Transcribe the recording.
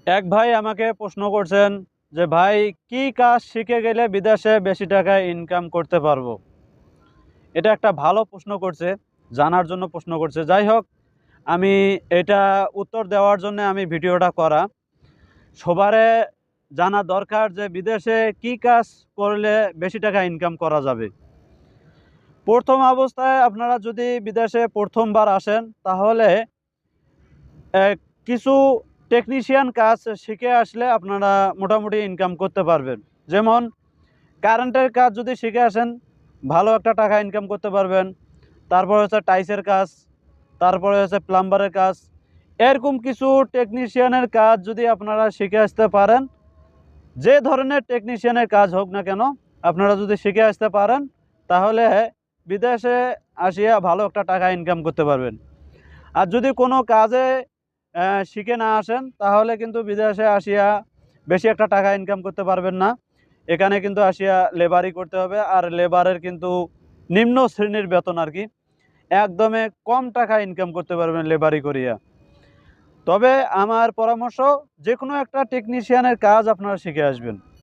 এক ভাই আমাকে প্রশ্ন করছেন যে ভাই, কি কাজ শিখে গেলে বিদেশে বেশি টাকা ইনকাম করতে পারবো? এটা একটা ভালো প্রশ্ন করছে, জানার জন্য প্রশ্ন করছে। যাই হোক, আমি এটা উত্তর দেওয়ার জন্য আমি ভিডিওটা করা। সবারে জানা দরকার যে বিদেশে কি কাজ করলে বেশি টাকা ইনকাম করা যাবে। প্রথম অবস্থায় আপনারা যদি বিদেশে প্রথমবার আসেন, তাহলে কিছু টেকনিশিয়ান কাজ শিখে আসলে আপনারা মোটামুটি ইনকাম করতে পারবেন। যেমন কারেন্টের কাজ যদি শিখে আসেন, ভালো একটা টাকা ইনকাম করতে পারবেন। তারপরে হচ্ছে টাইলসের কাজ, তারপরে হচ্ছে প্লাম্বারের কাজ। এরকম কিছু টেকনিশিয়ানের কাজ যদি আপনারা শিখে আসতে পারেন, যে ধরনের টেকনিশিয়ানের কাজ হোক না কেন, আপনারা যদি শিখে আসতে পারেন, তাহলে বিদেশে আসিয়া ভালো একটা টাকা ইনকাম করতে পারবেন। আর যদি কোনো কাজে শিখে না আসেন, তাহলে কিন্তু বিদেশে আসিয়া বেশি একটা টাকা ইনকাম করতে পারবেন না। এখানে কিন্তু আসিয়া লেবারি করতে হবে, আর লেবারের কিন্তু নিম্ন শ্রেণীর বেতন আর কি। একদমে কম টাকা ইনকাম করতে পারবেন লেবারি করিয়া। তবে আমার পরামর্শ, যে কোনো একটা টেকনিশিয়ানের কাজ আপনারা শিখে আসবেন।